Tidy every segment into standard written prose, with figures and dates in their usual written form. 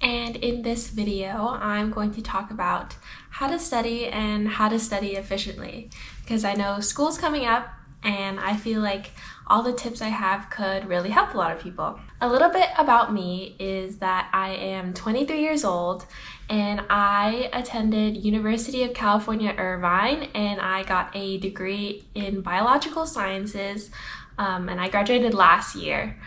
and in this video I'm going to talk about how to study and how to study efficiently, because I know school's coming up and I feel like all the tips I have could really help a lot of people. A little bit about me is that I am 23 years old and I attended University of California, Irvine, and I got a degree in biological sciences, and I graduated last year.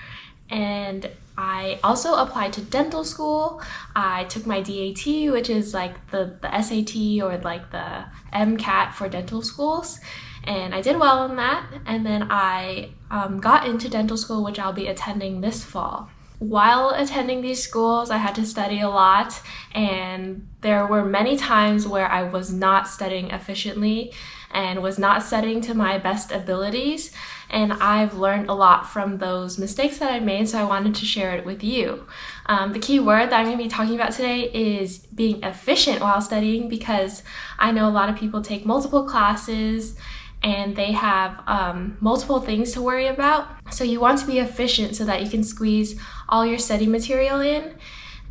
And I also applied to dental school. I took my DAT, which is like the SAT or like the MCAT for dental schools, and I did well in that. And then I got into dental school, which I'll be attending this fall. While attending these schools, I had to study a lot, and there were many times where I was not studying efficiently and was not studying to my best abilities, and I've learned a lot from those mistakes that I made, so I wanted to share it with you. The key word that I'm going to be talking about today is being efficient while studying, because I know a lot of people take multiple classes and they have multiple things to worry about. So you want to be efficient so that you can squeeze all your study material in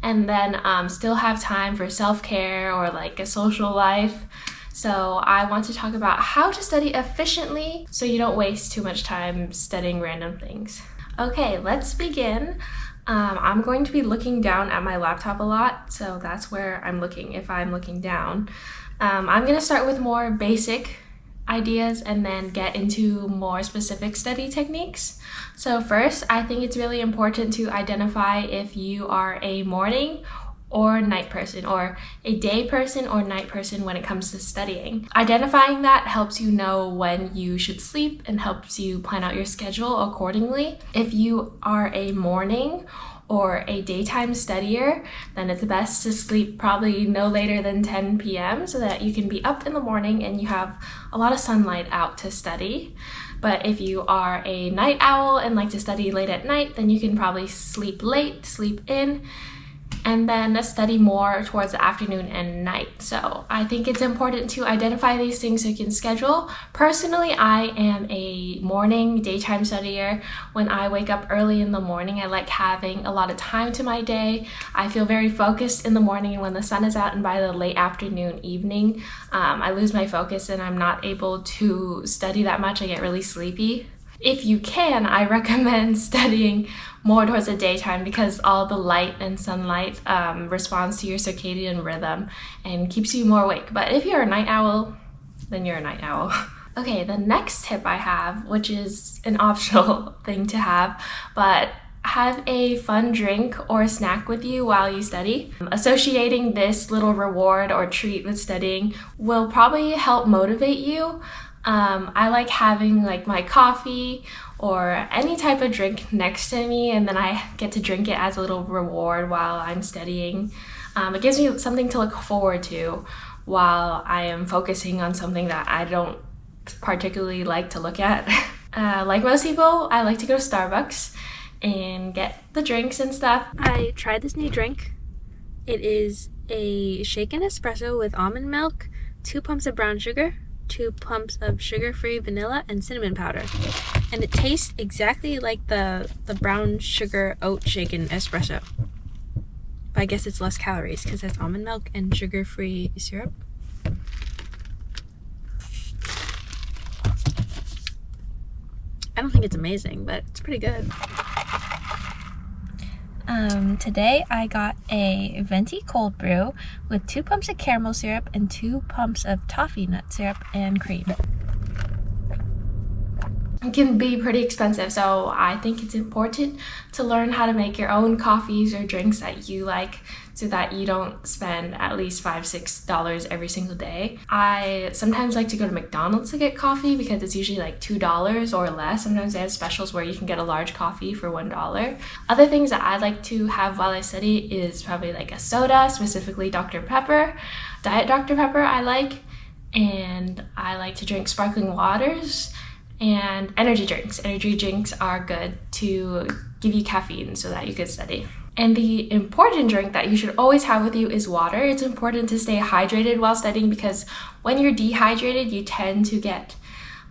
and then still have time for self-care or like a social life. So I want to talk about how to study efficiently so you don't waste too much time studying random things. Okay, let's begin. I'm going to be looking down at my laptop a lot, so that's where I'm looking if I'm looking down. I'm going to start with more basic ideas and then get into more specific study techniques. So first, I think it's really important to identify if you are a morning or night person, or a day person or night person when it comes to studying. Identifying that helps you know when you should sleep and helps you plan out your schedule accordingly. If you are a morning or a daytime studier, then it's best to sleep probably no later than 10 p.m. so that you can be up in the morning and you have a lot of sunlight out to study. But if you are a night owl and like to study late at night, then you can probably sleep late, sleep in, and then study more towards the afternoon and night. So I think it's important to identify these things so you can schedule. Personally, I am a morning, daytime studier. When I wake up early in the morning, I like having a lot of time to my day. I feel very focused in the morning, and when the sun is out and by the late afternoon, evening, I lose my focus and I'm not able to study that much. I get really sleepy. If you can, I recommend studying more towards the daytime because all the light and sunlight responds to your circadian rhythm and keeps you more awake. But if you're a night owl, then you're a night owl. Okay, the next tip I have, which is an optional thing to have, but have a fun drink or snack with you while you study. Associating this little reward or treat with studying will probably help motivate you. I like having like my coffee or any type of drink next to me, and then I get to drink it as a little reward while I'm studying. It gives me something to look forward to while I am focusing on something that I don't particularly like to look at. Like most people, I like to go to Starbucks and get the drinks and stuff. I tried this new drink. It is a shaken espresso with almond milk, 2 pumps of brown sugar, 2 pumps of sugar-free vanilla, and cinnamon powder. And it tastes exactly like the brown sugar oat shaken espresso. But I guess it's less calories because it has almond milk and sugar-free syrup. I don't think it's amazing, but it's pretty good. Today I got a venti cold brew with 2 pumps of caramel syrup and 2 pumps of toffee nut syrup and cream. It can be pretty expensive, so I think it's important to learn how to make your own coffees or drinks that you like so that you don't spend at least $5-6 every single day. I sometimes like to go to McDonald's to get coffee because it's usually like $2 or less. Sometimes they have specials where you can get a large coffee for $1. Other things that I like to have while I study is probably like a soda, specifically Dr. Pepper. Diet Dr. Pepper I like, and I like to drink sparkling waters and energy drinks. Energy drinks are good to give you caffeine so that you can study. And the important drink that you should always have with you is water. It's important to stay hydrated while studying because when you're dehydrated, you tend to get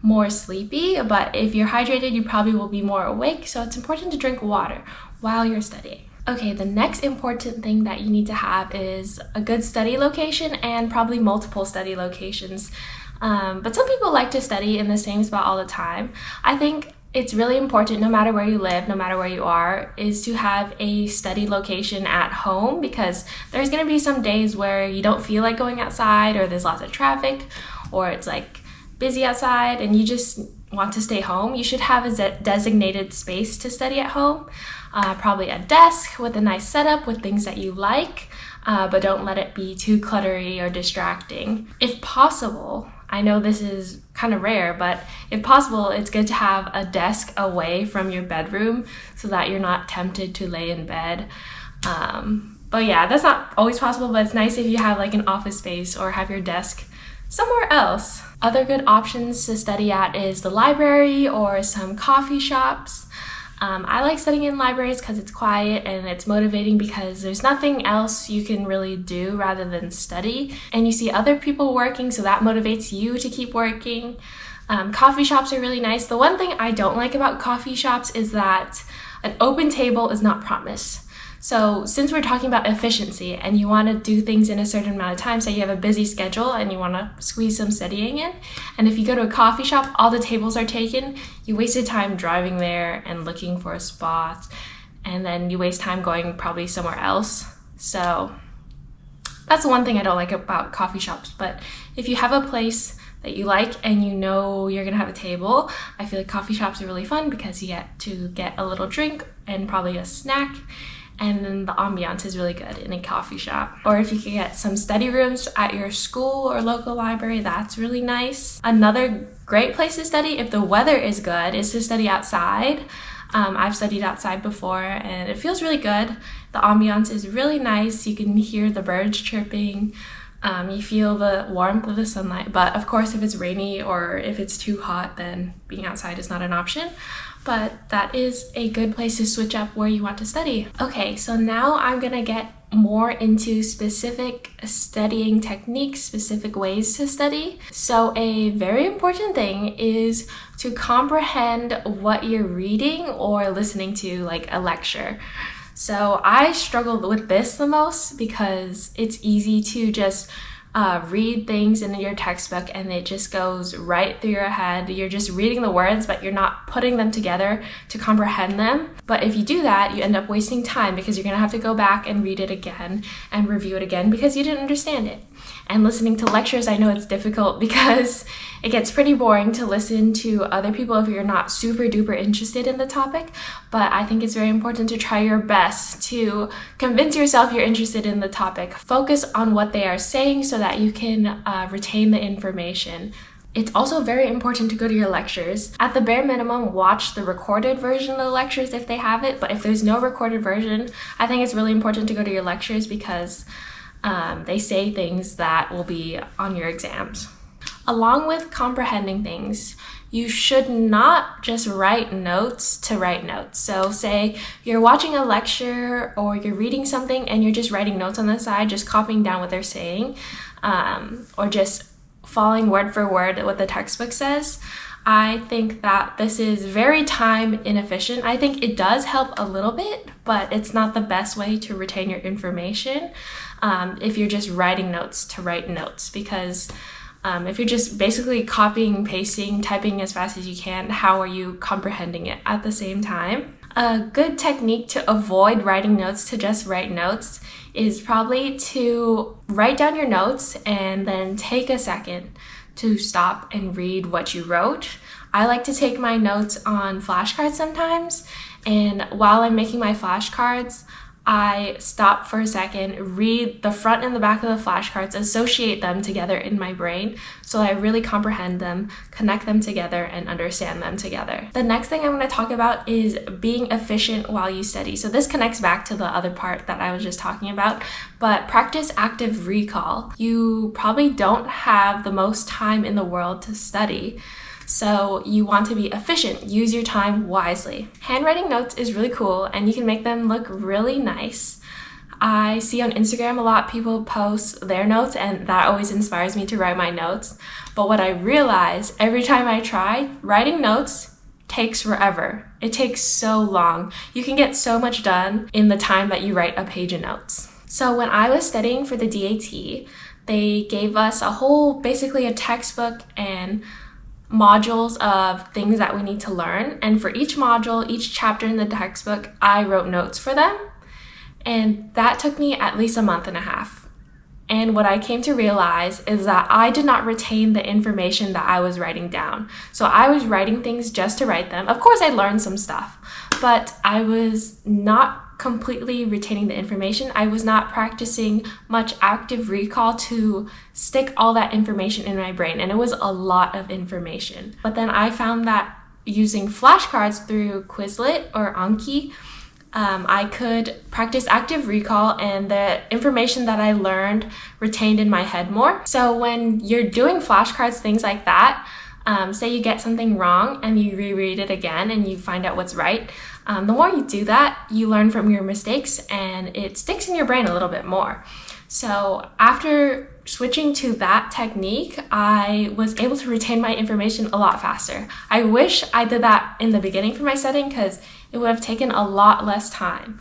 more sleepy, but if you're hydrated, you probably will be more awake. So it's important to drink water while you're studying. Okay, the next important thing that you need to have is a good study location and probably multiple study locations. But some people like to study in the same spot all the time. I think it's really important, no matter where you live, no matter where you are, is to have a study location at home, because there's going to be some days where you don't feel like going outside, or there's lots of traffic, or it's like busy outside and you just want to stay home. You should have a designated space to study at home, probably a desk with a nice setup with things that you like, but don't let it be too cluttery or distracting. If possible, I know this is kind of rare, but if possible, it's good to have a desk away from your bedroom so that you're not tempted to lay in bed. But yeah, that's not always possible, but it's nice if you have like an office space or have your desk somewhere else. Other good options to study at is the library or some coffee shops. I like studying in libraries because it's quiet and it's motivating, because there's nothing else you can really do rather than study. And you see other people working, so that motivates you to keep working. Coffee shops are really nice. The one thing I don't like about coffee shops is that an open table is not promised. So since we're talking about efficiency and you want to do things in a certain amount of time, say you have a busy schedule and you want to squeeze some studying in, and if you go to a coffee shop, all the tables are taken, you wasted time driving there and looking for a spot, and then you waste time going probably somewhere else. So that's the one thing I don't like about coffee shops. But if you have a place that you like and you know you're gonna have a table, I feel like coffee shops are really fun because you get to get a little drink and probably a snack. And then the ambiance is really good in a coffee shop. Or if you can get some study rooms at your school or local library, that's really nice. Another great place to study, if the weather is good, is to study outside. I've studied outside before and it feels really good. The ambiance is really nice. You can hear the birds chirping. You feel the warmth of the sunlight. But of course, if it's rainy or if it's too hot, then being outside is not an option. But that is a good place to switch up where you want to study. Okay, so now I'm gonna get more into specific studying techniques, specific ways to study. So a very important thing is to comprehend what you're reading or listening to, like a lecture. So I struggled with this the most because it's easy to just read things in your textbook and it just goes right through your head. You're just reading the words, but you're not putting them together to comprehend them. But if you do that, you end up wasting time because you're gonna have to go back and read it again and review it again because you didn't understand it. And listening to lectures, I know it's difficult because it gets pretty boring to listen to other people if you're not super duper interested in the topic. But I think it's very important to try your best to convince yourself you're interested in the topic. Focus on what they are saying so that you can retain the information. It's also very important to go to your lectures. At the bare minimum, watch the recorded version of the lectures if they have it. But if there's no recorded version, I think it's really important to go to your lectures because they say things that will be on your exams. Along with comprehending things, you should not just write notes to write notes. So say you're watching a lecture or you're reading something and you're just writing notes on the side, just copying down what they're saying, or just following word for word what the textbook says. I think that this is very time inefficient. I think it does help a little bit, but it's not the best way to retain your information if you're just writing notes to write notes, because if you're just basically copying, pasting, typing as fast as you can, how are you comprehending it at the same time? A good technique to avoid writing notes to just write notes is probably to write down your notes and then take a second to stop and read what you wrote. I like to take my notes on flashcards sometimes, and while I'm making my flashcards, I stop for a second, read the front and the back of the flashcards, associate them together in my brain so I really comprehend them, connect them together, and understand them together. The next thing I'm going to talk about is being efficient while you study. So this connects back to the other part that I was just talking about, but practice active recall. You probably don't have the most time in the world to study, so you want to be efficient. Use your time wisely. Handwriting notes is really cool and you can make them look really nice. I see on Instagram a lot of people post their notes and that always inspires me to write my notes. But what I realize every time I try, writing notes takes forever. It takes so long. You can get so much done in the time that you write a page of notes. So when I was studying for the DAT, they gave us basically a textbook and modules of things that we need to learn. And for each module, each chapter in the textbook, I wrote notes for them. And that took me at least a month and a half. And what I came to realize is that I did not retain the information that I was writing down. So I was writing things just to write them. Of course, I learned some stuff, but I was not completely retaining the information. I was not practicing much active recall to stick all that information in my brain, and it was a lot of information. But then I found that using flashcards through Quizlet or Anki, I could practice active recall, and the information that I learned retained in my head more. So when you're doing flashcards, things like that, say you get something wrong and you reread it again and you find out what's right, the more you do that, you learn from your mistakes and it sticks in your brain a little bit more. So after switching to that technique, I was able to retain my information a lot faster. I wish I did that in the beginning for my studying because it would have taken a lot less time.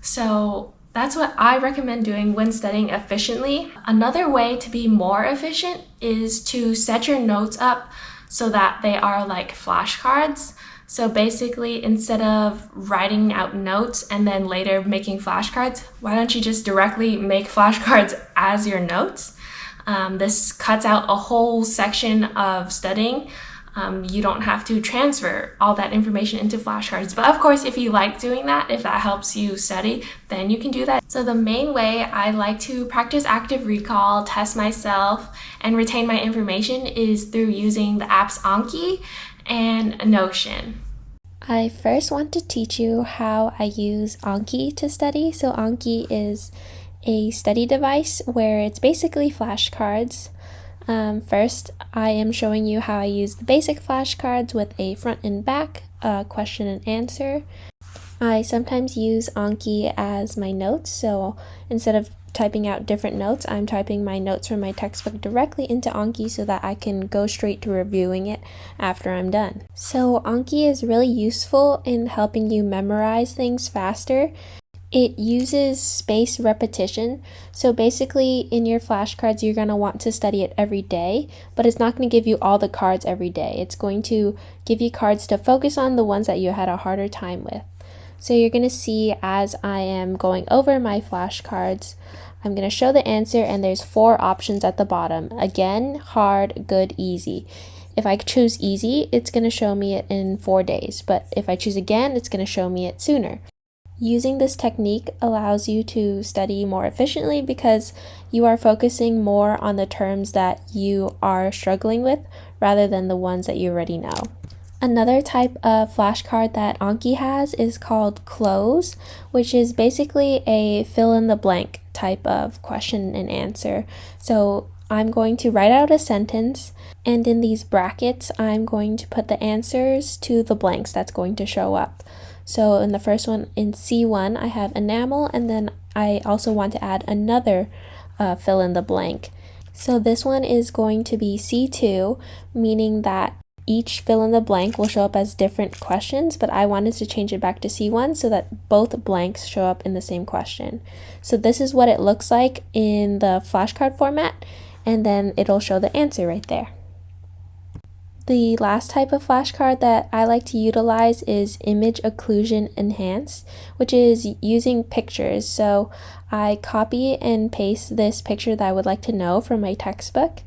So that's what I recommend doing when studying efficiently. Another way to be more efficient is to set your notes up so that they are like flashcards. So basically, instead of writing out notes and then later making flashcards, why don't you just directly make flashcards as your notes? This cuts out a whole section of studying. You don't have to transfer all that information into flashcards. But of course, if you like doing that, if that helps you study, then you can do that. So the main way I like to practice active recall, test myself, and retain my information is through using the apps Anki and Notion. I first want to teach you how I use Anki to study. So Anki is a study device where it's basically flashcards. First, I am showing you how I use the basic flashcards with a front and back, question and answer. I sometimes use Anki as my notes, so instead of typing out different notes, I'm typing my notes from my textbook directly into Anki so that I can go straight to reviewing it after I'm done. So Anki is really useful in helping you memorize things faster. It uses spaced repetition, so basically in your flashcards you're going to want to study it every day, but it's not going to give you all the cards every day. It's going to give you cards to focus on the ones that you had a harder time with. So you're going to see as I am going over my flashcards, I'm going to show the answer and there's 4 options at the bottom. Again, hard, good, easy. If I choose easy, it's going to show me it in 4 days, but if I choose again, it's going to show me it sooner. Using this technique allows you to study more efficiently because you are focusing more on the terms that you are struggling with rather than the ones that you already know. Another type of flashcard that Anki has is called Close, which is basically a fill-in-the-blank type of question and answer. So I'm going to write out a sentence, and in these brackets, I'm going to put the answers to the blanks that's going to show up. So in the first one, in C1, I have enamel, and then I also want to add another fill-in-the-blank. So this one is going to be C2, meaning that each fill-in-the-blank will show up as different questions, but I wanted to change it back to C1 so that both blanks show up in the same question. So this is what it looks like in the flashcard format, and then it'll show the answer right there. The last type of flashcard that I like to utilize is image occlusion enhanced, which is using pictures. So I copy and paste this picture that I would like to know from my textbook.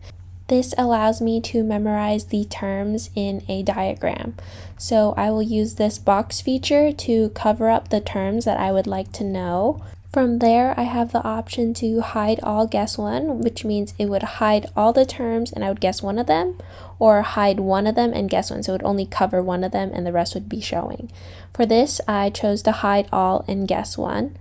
This allows me to memorize the terms in a diagram. So I will use this box feature to cover up the terms that I would like to know. From there, I have the option to hide all guess one, which means it would hide all the terms and I would guess one of them, or hide one of them and guess one, so it would only cover one of them and the rest would be showing. For this, I chose to hide all and guess one.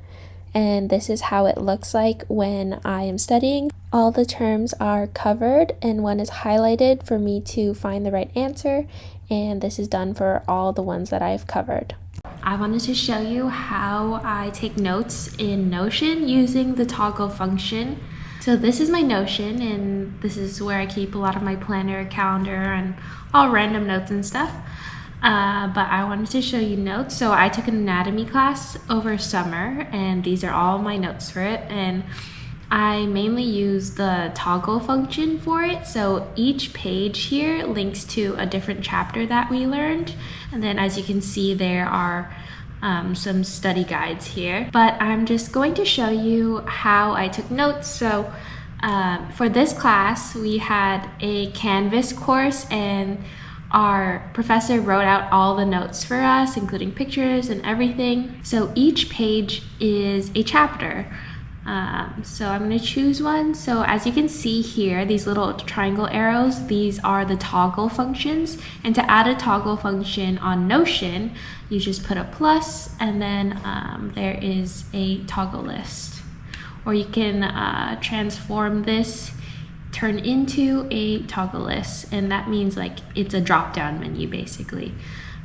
And this is how it looks like when I am studying. All the terms are covered and one is highlighted for me to find the right answer, and this is done for all the ones that I've covered. I wanted to show you how I take notes in Notion using the toggle function. So this is my Notion, and this is where I keep a lot of my planner, calendar, and all random notes and stuff. but I wanted to show you notes. So I took an anatomy class over summer, and these are all my notes for it. And I mainly use the toggle function for it. So each page here links to a different chapter that we learned. And then as you can see, there are some study guides here. But I'm just going to show you how I took notes. So for this class, we had a Canvas course, and our professor wrote out all the notes for us, including pictures and everything. So each page is a chapter. So I'm going to choose one. So as you can see here, these little triangle arrows, these are the toggle functions. And to add a toggle function on Notion, you just put a plus, and then there is a toggle list. Or you can transform this, turn into a toggle list, and that means like it's a drop-down menu basically.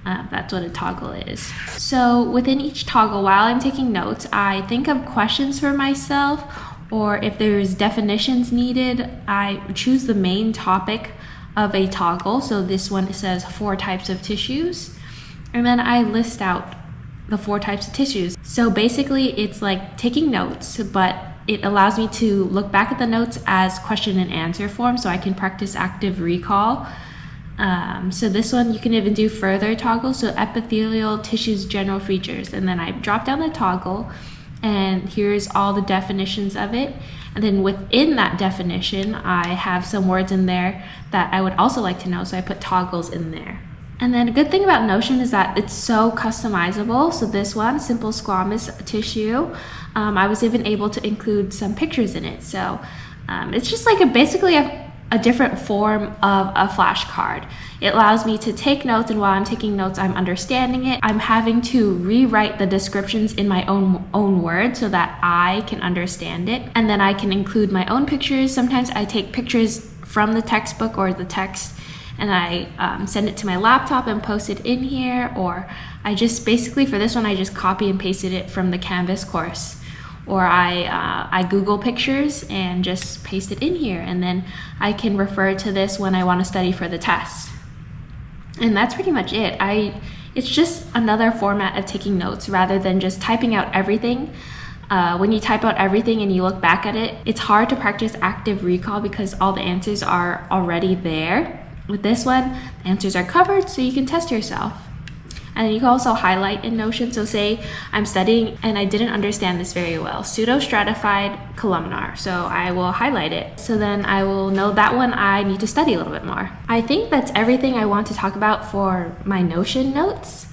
That's what a toggle is. So within each toggle, while I'm taking notes, I think of questions for myself, or if there's definitions needed, I choose the main topic of a toggle. So this one says 4 types of tissues, and then I list out the 4 types of tissues. So basically it's like taking notes, but it allows me to look back at the notes as question and answer form, so I can practice active recall. So this one, you can even do further toggles, so epithelial tissues, general features, and then I drop down the toggle, and here's all the definitions of it. And then within that definition, I have some words in there that I would also like to know, so I put toggles in there. And then a good thing about Notion is that it's so customizable. So this one, simple squamous tissue, I was even able to include some pictures in it. So it's just like basically a different form of a flashcard. It allows me to take notes, and while I'm taking notes, I'm understanding it. I'm having to rewrite the descriptions in my own words so that I can understand it. And then I can include my own pictures. Sometimes I take pictures from the textbook or the text, and I send it to my laptop and post it in here, or I just basically, for this one, I just copy and pasted it from the Canvas course. Or I Google pictures and just paste it in here, and then I can refer to this when I want to study for the test. And that's pretty much it. It's just another format of taking notes rather than just typing out everything. When you type out everything and you look back at it, it's hard to practice active recall because all the answers are already there. With this one, the answers are covered, so you can test yourself. And you can also highlight in Notion. So say I'm studying and I didn't understand this very well, pseudostratified columnar. So I will highlight it. So then I will know that one I need to study a little bit more. I think that's everything I want to talk about for my Notion notes.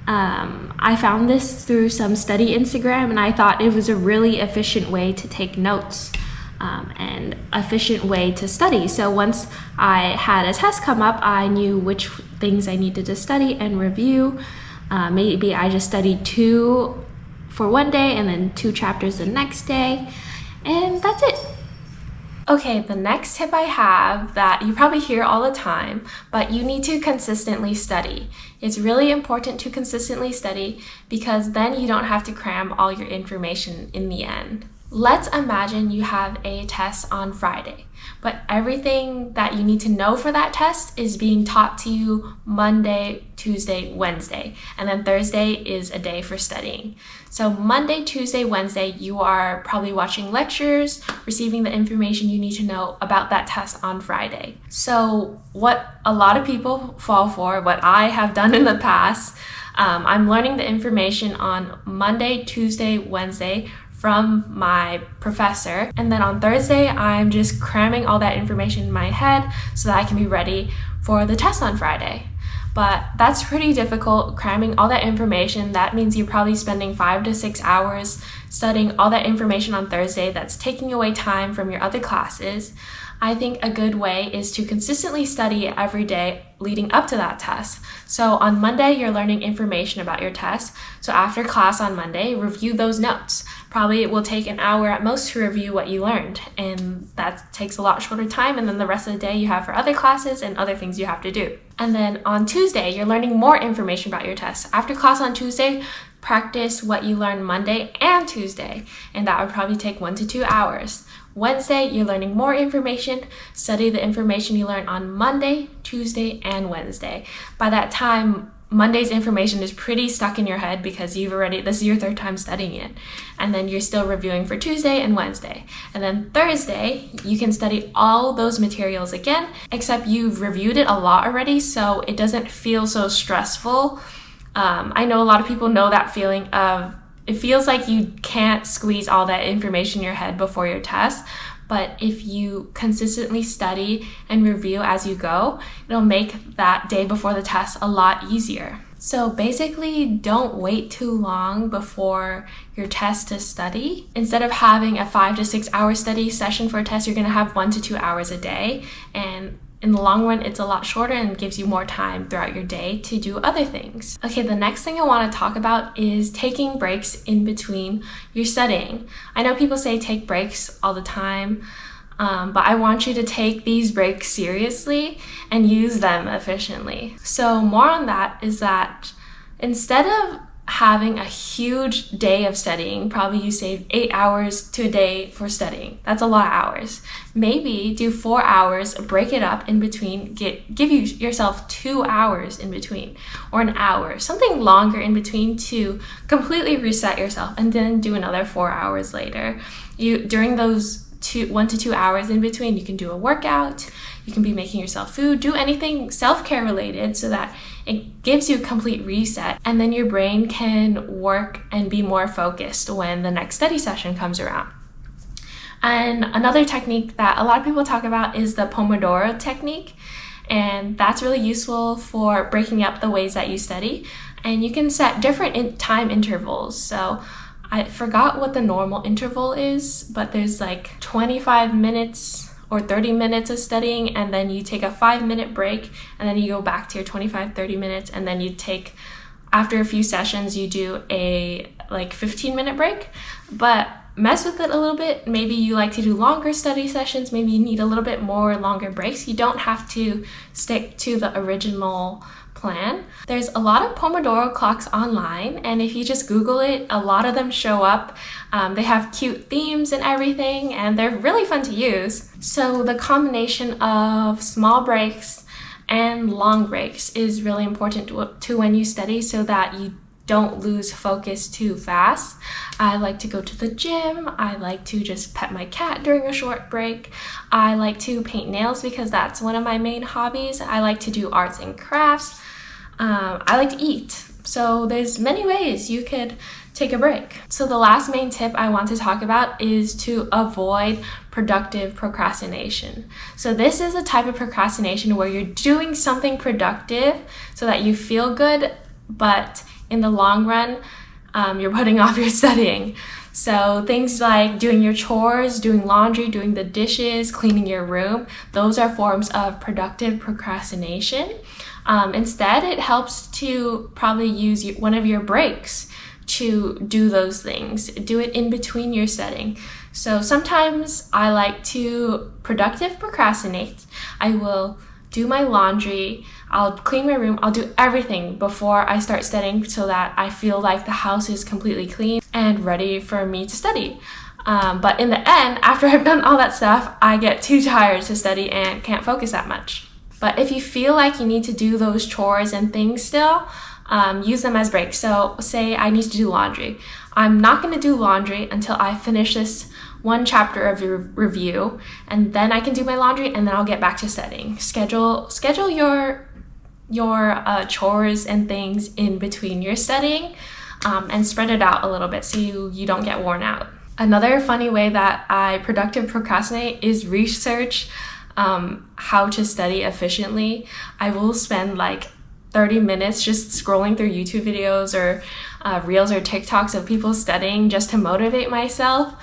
I found this through some study Instagram, and I thought it was a really efficient way to take notes. And efficient way to study. So once I had a test come up, I knew which things I needed to study and review. Maybe I just studied 2 for one day and then 2 chapters the next day, and that's it. Okay, the next tip I have that you probably hear all the time, but you need to consistently study. It's really important to consistently study because then you don't have to cram all your information in the end. Let's imagine you have a test on Friday, but everything that you need to know for that test is being taught to you Monday, Tuesday, Wednesday, and then Thursday is a day for studying. So Monday, Tuesday, Wednesday, you are probably watching lectures, receiving the information you need to know about that test on Friday. So what a lot of people fall for, what I have done in the past, I'm learning the information on Monday, Tuesday, Wednesday, from my professor, and then on Thursday I'm just cramming all that information in my head so that I can be ready for the test on Friday. But that's pretty difficult, cramming all that information. That means you're probably spending 5 to 6 hours studying all that information on Thursday. That's taking away time from your other classes. I think a good way is to consistently study every day leading up to that test. So on Monday, you're learning information about your test. So after class on Monday, review those notes. Probably it will take an hour at most to review what you learned, and that takes a lot shorter time, and then the rest of the day you have for other classes and other things you have to do. And then on Tuesday, you're learning more information about your test. After class on Tuesday, practice what you learned Monday and Tuesday, and that would probably take 1 to 2 hours. Wednesday, you're learning more information. Study the information you learned on Monday, Tuesday, and Wednesday. By that time, Monday's information is pretty stuck in your head because this is your third time studying it. And then you're still reviewing for Tuesday and Wednesday. And then Thursday, you can study all those materials again, except you've reviewed it a lot already, so it doesn't feel so stressful. I know a lot of people know that feeling of, it feels like you can't squeeze all that information in your head before your test. But if you consistently study and review as you go, it'll make that day before the test a lot easier. So basically, don't wait too long before your test to study. Instead of having a 5 to 6 hour study session for a test, you're going to have 1 to 2 hours a day. And in the long run, it's a lot shorter and gives you more time throughout your day to do other things. Okay, the next thing I want to talk about is taking breaks in between your studying. I know people say take breaks all the time, but I want you to take these breaks seriously and use them efficiently. So more on that is that instead of having a huge day of studying, probably you save 8 hours to a day for studying. That's a lot of hours. Maybe do 4 hours, break it up in between, give yourself 2 hours in between, or an hour, something longer in between to completely reset yourself, and then do another 4 hours later. During those 1 to 2 hours in between, you can do a workout, you can be making yourself food, do anything self-care related so that it gives you a complete reset, and then your brain can work and be more focused when the next study session comes around. And another technique that a lot of people talk about is the Pomodoro technique, and that's really useful for breaking up the ways that you study. And you can set different time intervals. So I forgot what the normal interval is, but there's like 25 minutes or 30 minutes of studying, and then you take a 5-minute break, and then you go back to your 25-30 minutes, and then you take, after a few sessions, you do a 15-minute break. But mess with it a little bit. Maybe you like to do longer study sessions, maybe you need a little bit more longer breaks. You don't have to stick to the original plan. There's a lot of Pomodoro clocks online, and if you just Google it, a lot of them show up. They have cute themes and everything, and they're really fun to use. So the combination of small breaks and long breaks is really important to when you study, so that you don't lose focus too fast. I like to go to the gym. I like to just pet my cat during a short break. I like to paint nails because that's one of my main hobbies. I like to do arts and crafts. I like to eat. So there's many ways you could take a break. So the last main tip I want to talk about is to avoid productive procrastination. So this is a type of procrastination where you're doing something productive so that you feel good, but in the long run, you're putting off your studying. So things like doing your chores, doing laundry, doing the dishes, cleaning your room, those are forms of productive procrastination. Instead, it helps to probably use one of your breaks to do those things. Do it in between your studying. So sometimes I like to productive procrastinate. I will do my laundry, I'll clean my room, I'll do everything before I start studying so that I feel like the house is completely clean and ready for me to study. But in the end, after I've done all that stuff, I get too tired to study and can't focus that much. But if you feel like you need to do those chores and things still, use them as breaks. So say I need to do laundry. I'm not going to do laundry until I finish this one chapter of your review, and then I can do my laundry, and then I'll get back to studying. Schedule your chores and things in between your studying, and spread it out a little bit so you don't get worn out. Another funny way that I productive procrastinate is research how to study efficiently. I will spend like 30 minutes just scrolling through YouTube videos or reels or TikToks of people studying just to motivate myself.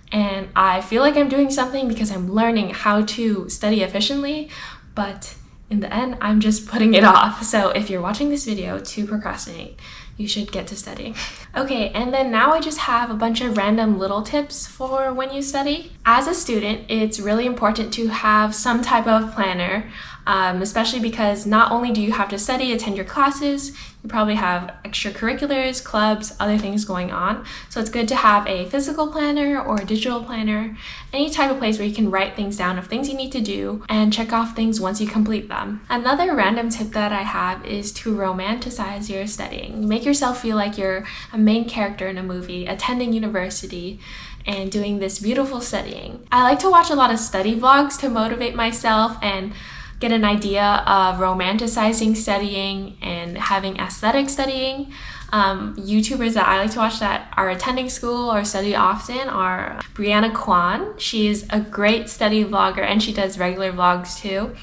And I feel like I'm doing something because I'm learning how to study efficiently, but in the end, I'm just putting it off. So if you're watching this video to procrastinate, you should get to studying. Okay, and then now I just have a bunch of random little tips for when you study. As a student, it's really important to have some type of planner, especially because not only do you have to study, attend your classes, you probably have extracurriculars, clubs, other things going on. So it's good to have a physical planner or a digital planner, any type of place where you can write things down of things you need to do and check off things once you complete them. Another random tip that I have is to romanticize your studying. Make yourself feel like you're a main character in a movie, attending university, and doing this beautiful studying. I like to watch a lot of study vlogs to motivate myself and get an idea of romanticizing studying and having aesthetic studying. YouTubers that I like to watch that are attending school or study often are Brianna Kwan. She's a great study vlogger and she does regular vlogs too.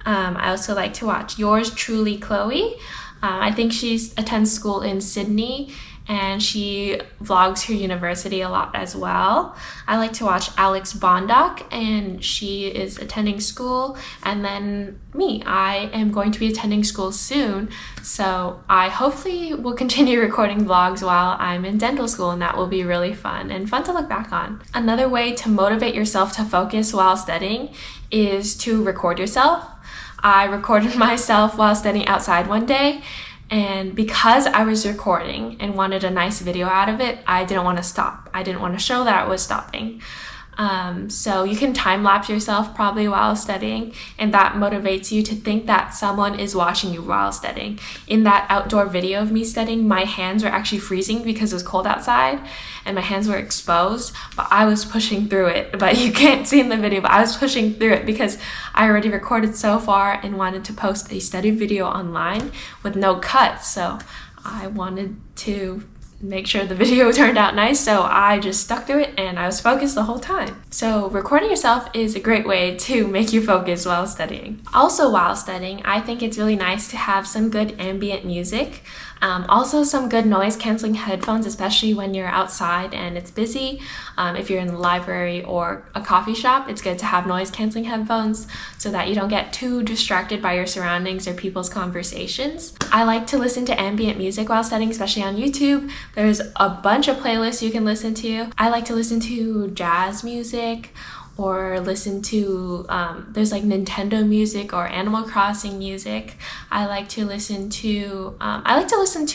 I also like to watch Yours Truly, Chloe. I think she attends school in Sydney and she vlogs her university a lot as well. I like to watch Alex Bondoc, and she is attending school, and then me. I am going to be attending school soon, so I hopefully will continue recording vlogs while I'm in dental school, and that will be really fun and fun to look back on. Another way to motivate yourself to focus while studying is to record yourself. I recorded myself while studying outside one day, and because I was recording and wanted a nice video out of it, I didn't want to stop. I didn't want to show that I was stopping. So you can time lapse yourself probably while studying, and that motivates you to think that someone is watching you while studying. In that outdoor video of me studying, my hands were actually freezing because it was cold outside and my hands were exposed, but I was pushing through it. But you can't see in the video, but I was pushing through it because I already recorded so far and wanted to post a study video online with no cuts. So I wanted to make sure the video turned out nice, so I just stuck to it and I was focused the whole time. So recording yourself is a great way to make you focus while studying. Also while studying, I think it's really nice to have some good ambient music. Also some good noise canceling headphones, especially when you're outside and it's busy. If you're in the library or a coffee shop, it's good to have noise canceling headphones so that you don't get too distracted by your surroundings or people's conversations. I like to listen to ambient music while studying, especially on YouTube. There's a bunch of playlists you can listen to. I like to listen to jazz music, or listen to, there's like Nintendo music or Animal Crossing music. I like to listen to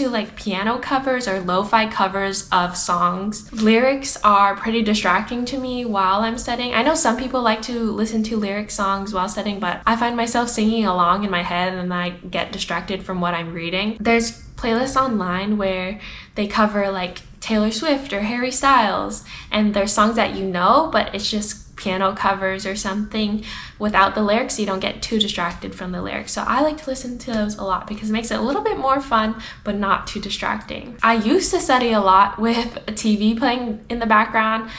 like piano covers or lo-fi covers of songs. Lyrics are pretty distracting to me while I'm studying. I know some people like to listen to lyric songs while studying, but I find myself singing along in my head and I get distracted from what I'm reading. There's playlists online where they cover like Taylor Swift or Harry Styles, and there's songs that you know, but it's just piano covers or something without the lyrics, so you don't get too distracted from the lyrics. So I like to listen to those a lot because it makes it a little bit more fun but not too distracting. I used to study a lot with a TV playing in the background,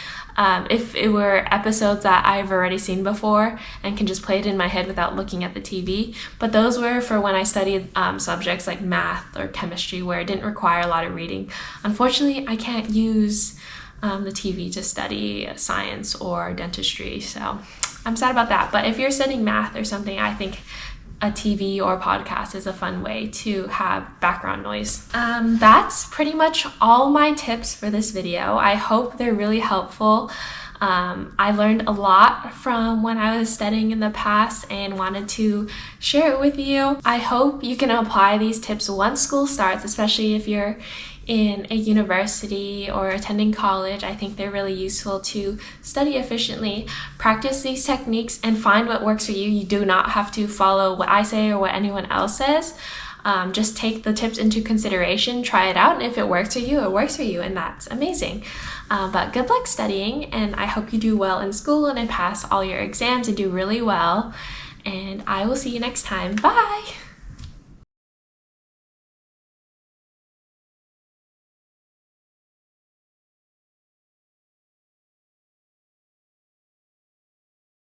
if it were episodes that I've already seen before and can just play it in my head without looking at the TV. But those were for when I studied subjects like math or chemistry where it didn't require a lot of reading. Unfortunately, I can't use the TV to study science or dentistry, so I'm sad about that. But if you're studying math or something, I think a TV or podcast is a fun way to have background noise. That's pretty much all my tips for this video. I hope they're really helpful. I learned a lot from when I was studying in the past and wanted to share it with you. I hope you can apply these tips once school starts, especially if you're in a university or attending college. I think they're really useful to study efficiently. Practice these techniques and find what works for you. You do not have to follow what I say or what anyone else says. Just take the tips into consideration, try it out, and if it works for you, it works for you, and that's amazing. But good luck studying, and I hope you do well in school and pass all your exams and do really well. And I will see you next time. Bye!